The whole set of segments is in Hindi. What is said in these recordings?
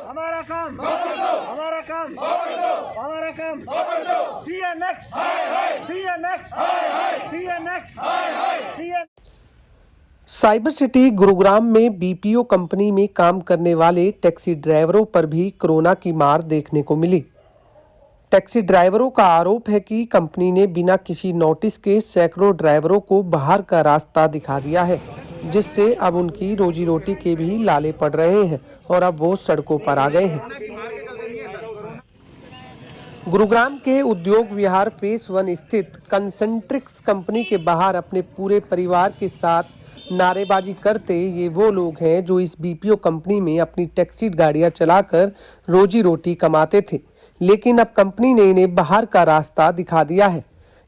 हमारा काम हमारा काम हमारा काम CNX साइबर सिटी गुरुग्राम में बीपीओ कंपनी में काम करने वाले टैक्सी ड्राइवरों पर भी कोरोना की मार देखने को मिली। टैक्सी ड्राइवरों का आरोप है कि कंपनी ने बिना किसी नोटिस के सैकड़ों ड्राइवरों को बाहर का रास्ता दिखा दिया है, जिससे अब उनकी रोजी रोटी के भी लाले पड़ रहे हैं और अब वो सड़कों पर आ गए हैं। गुरुग्राम के उद्योग विहार फेस 1 स्थित कंसेंट्रिक्स कंपनी के बाहर अपने पूरे परिवार के साथ नारेबाजी करते ये वो लोग हैं जो इस बीपीओ कंपनी में अपनी टैक्सी गाड़ियां चलाकर रोजी रोटी कमाते थे, लेकिन अब कंपनी ने इन्हें बाहर का रास्ता दिखा दिया है,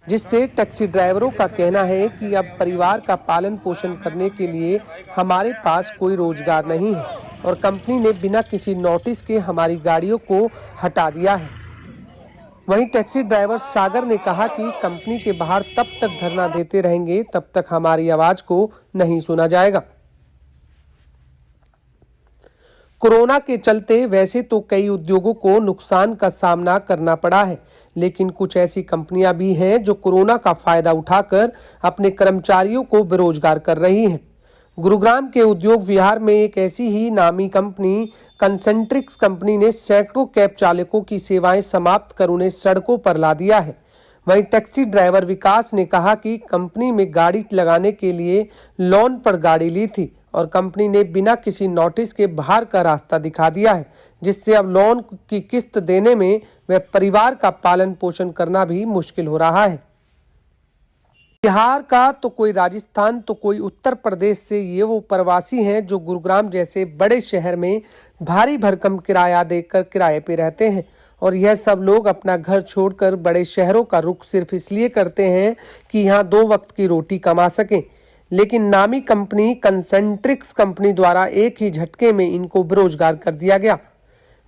जिससे टैक्सी ड्राइवरों का कहना है कि अब परिवार का पालन पोषण करने के लिए हमारे पास कोई रोजगार नहीं है और कंपनी ने बिना किसी नोटिस के हमारी गाड़ियों को हटा दिया है। वहीं टैक्सी ड्राइवर सागर ने कहा कि कंपनी के बाहर तब तक धरना देते रहेंगे तब तक हमारी आवाज को नहीं सुना जाएगा। कोरोना के चलते वैसे तो कई उद्योगों को नुकसान का सामना करना पड़ा है, लेकिन कुछ ऐसी कंपनियां भी हैं जो कोरोना का फायदा उठाकर अपने कर्मचारियों को बेरोजगार कर रही हैं। गुरुग्राम के उद्योग विहार में एक ऐसी ही नामी कंपनी कंसेंट्रिक्स कंपनी ने सैकड़ों कैब चालकों की सेवाएं समाप्त कर उन्हें सड़कों पर ला दिया है। वहीं टैक्सी ड्राइवर विकास ने कहा कि कंपनी में गाड़ी लगाने के लिए लोन पर गाड़ी ली थी और कंपनी ने बिना किसी नोटिस के बाहर का रास्ता दिखा दिया है, जिससे अब लोन की किस्त देने में व परिवार का पालन पोषण करना भी मुश्किल हो रहा है। बिहार का तो कोई राजस्थान तो कोई उत्तर प्रदेश से ये वो प्रवासी हैं जो गुरुग्राम जैसे बड़े शहर में भारी भरकम किराया देकर किराए पे रहते हैं और यह सब लोग अपना घर छोड़कर बड़े शहरों का रुख सिर्फ इसलिए करते हैं कि यहाँ 2 वक्त की रोटी कमा सकें, लेकिन नामी कंपनी कंसेंट्रिक्स कंपनी द्वारा एक ही झटके में इनको बेरोजगार कर दिया गया।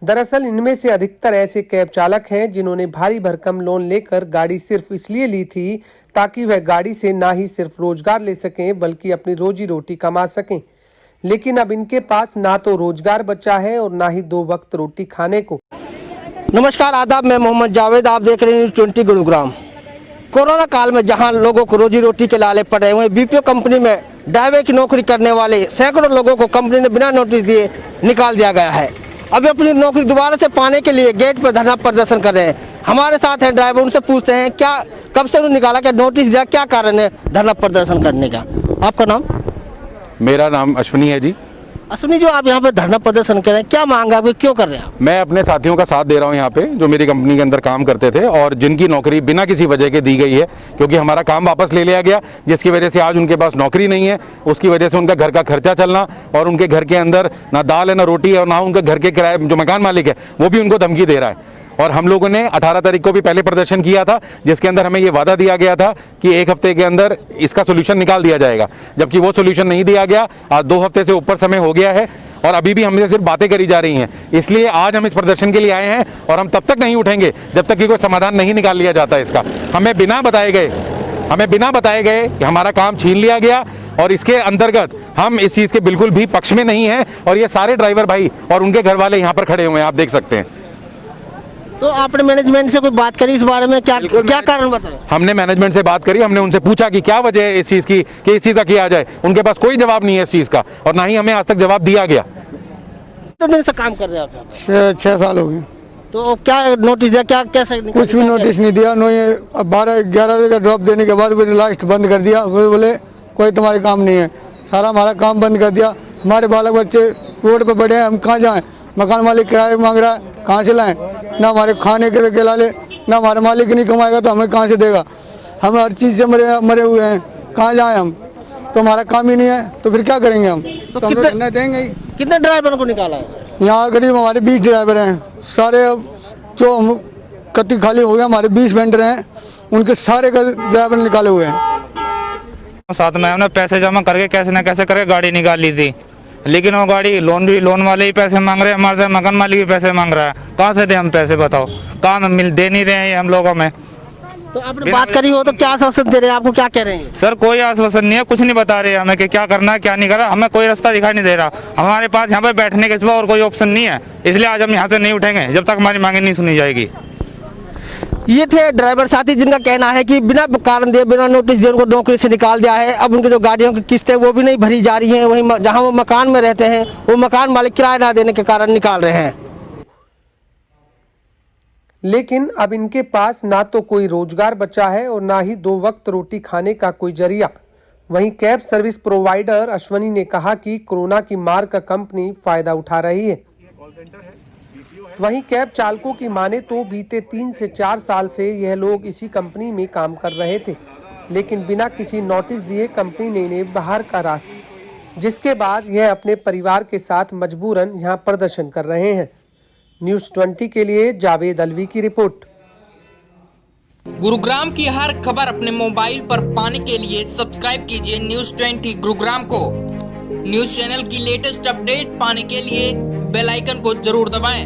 दरअसल इनमें से अधिकतर ऐसे कैब चालक हैं जिन्होंने भारी भरकम लोन लेकर गाड़ी सिर्फ इसलिए ली थी ताकि वह गाड़ी से ना ही सिर्फ रोजगार ले सकें बल्कि अपनी रोजी रोटी कमा सकें, लेकिन अब इनके पास ना तो रोजगार बचा है और ना ही 2 वक्त रोटी खाने को। नमस्कार, आदाब, मैं मोहम्मद जावेद, आप देख रहे हैं न्यूज़ 20 गुरुग्राम। कोरोना काल में जहां लोगों को रोजी रोटी के लाले पड़ रहे हैं, बीपीओ कंपनी में ड्राइवर की नौकरी करने वाले सैकड़ों लोगों को कंपनी ने बिना नोटिस दिए निकाल दिया गया है। अभी अपनी नौकरी दोबारा से पाने के लिए गेट पर धरना प्रदर्शन कर रहे हैं। हमारे साथ हैं ड्राइवर, उनसे पूछते हैं क्या कब से उन्होंने निकाला, क्या नोटिस दिया, क्या कारण है धरना प्रदर्शन करने का। आपका नाम? मेरा नाम अश्विनी है जी। अश्विनी, जो आप यहाँ पे धरना प्रदर्शन कर रहे हैं, क्या मांग है आपकी, क्यों कर रहे हैं आप? मैं अपने साथियों का साथ दे रहा हूँ यहाँ पे, जो मेरी कंपनी के अंदर काम करते थे और जिनकी नौकरी बिना किसी वजह के दी गई है, क्योंकि हमारा काम वापस ले लिया गया, जिसकी वजह से आज उनके पास नौकरी नहीं है। उसकी वजह से उनका घर का खर्चा चलना और उनके घर के अंदर ना दाल है ना रोटी है और ना उनके घर के किराए, जो मकान मालिक है वो भी उनको धमकी दे रहा है। और हम लोगों ने 18 तारीख को भी पहले प्रदर्शन किया था, जिसके अंदर हमें ये वादा दिया गया था कि 1 हफ्ते के अंदर इसका सोल्यूशन निकाल दिया जाएगा, जबकि वो सोल्यूशन नहीं दिया गया। आज 2 हफ्ते से ऊपर समय हो गया है और अभी भी हमसे सिर्फ बातें करी जा रही हैं। इसलिए आज हम इस प्रदर्शन के लिए आए हैं और हम तब तक नहीं उठेंगे जब तक कि कोई समाधान नहीं निकाल लिया जाता इसका। हमें बिना बताए गए कि हमारा काम छीन लिया गया और इसके अंतर्गत हम इस चीज़ के बिल्कुल भी पक्ष में नहीं हैं और ये सारे ड्राइवर भाई और उनके घर वाले यहाँ पर खड़े हुए हैं, आप देख सकते हैं। तो आपने मैनेजमेंट से कोई बात करी इस बारे में, क्या कारण बताएं? हमने मैनेजमेंट से बात करी, हमने उनसे पूछा कि क्या वजह है इस चीज़ की कि इस चीज़ का किया जाए। उनके पास कोई जवाब नहीं है इस चीज़ का और ना ही हमें आज तक जवाब दिया गया। कितने दिन से काम कर रहे हैं आप? 6 साल हो गए। तो क्या नोटिस दिया, क्या कैसे? कुछ भी नोटिस नहीं दिया। 12-11 बजे का ड्रॉप देने के बाद फिर लास्ट बंद कर दिया। वो बोले कोई तुम्हारे काम नहीं है, सारा हमारा काम बंद कर दिया। हमारे बालक बच्चे रोड पर पड़े हैं, हम कहाँ जाएं? मकान मालिक किराए मांग रहा है, कहाँ से लाएं? ना हमारे खाने के लिए ले, ना हमारे मालिक नहीं कमाएगा तो हमें कहाँ से देगा? हम हर चीज़ से मरे हुए हैं, कहाँ जाएं हम? तो हमारा काम ही नहीं है तो फिर क्या करेंगे हम? तो हम धरना देंगे ही। कितने ड्राइवरों को निकाला है? यहाँ करीब हमारे 20 ड्राइवर हैं, सारे जो हम कत्ती खाली हो गया। हमारे 20 वेंडर हैं, उनके सारे ड्राइवर निकाले हुए हैं। साथ में हमने पैसे जमा करके कैसे न कैसे करके गाड़ी निकाल ली थी, लेकिन वो गाड़ी लोन वाले ही पैसे मांग रहे हैं, हमारे से मकान मालिक भी पैसे मांग रहा है। कहाँ से दे हम पैसे, बताओ? काम दे नहीं रहे हैं हम लोगों में। तो आपने बात करी हो तो क्या आश्वासन दे रहे हैं, आपको क्या कह रहे हैं? सर कोई आश्वासन नहीं है, कुछ नहीं बता रहे हमें कि क्या करना है क्या नहीं करना, हमें कोई रास्ता दिखाई नहीं दे रहा। हमारे पास यहाँ पे बैठने के सिवा और कोई ऑप्शन नहीं है, इसलिए आज हम यहाँ से नहीं उठेंगे जब तक हमारी मांगे नहीं सुनी जाएगी। ये थे ड्राइवर साथी जिनका कहना है कि बिना कारण दिए, बिना नोटिस दिए उनको नौकरी से निकाल दिया है। अब उनकी जो गाड़ियों की किस्तें वो भी नहीं भरी जा रही हैं, वहीं जहां वो मकान में रहते हैं वो मकान मालिक किराया ना देने के कारण निकाल रहे हैं। लेकिन अब इनके पास ना तो कोई रोजगार बचा है और ना ही 2 वक्त रोटी खाने का कोई जरिया। वहीं कैब सर्विस प्रोवाइडर अश्वनी ने कहा कि कोरोना की मार का कंपनी फायदा उठा रही है। वहीं कैब चालकों की माने तो बीते 3 से 4 साल से यह लोग इसी कंपनी में काम कर रहे थे, लेकिन बिना किसी नोटिस दिए कंपनी ने इन्हें बाहर का रास्ता, जिसके बाद यह अपने परिवार के साथ मजबूरन यहां प्रदर्शन कर रहे हैं। न्यूज़ 20 के लिए जावेद अलवी की रिपोर्ट। गुरुग्राम की हर खबर अपने मोबाइल पर पाने के लिए सब्सक्राइब कीजिए न्यूज़ 20 गुरुग्राम को। न्यूज़ चैनल की लेटेस्ट अपडेट पाने के लिए बेल आइकन को जरूर दबाएं।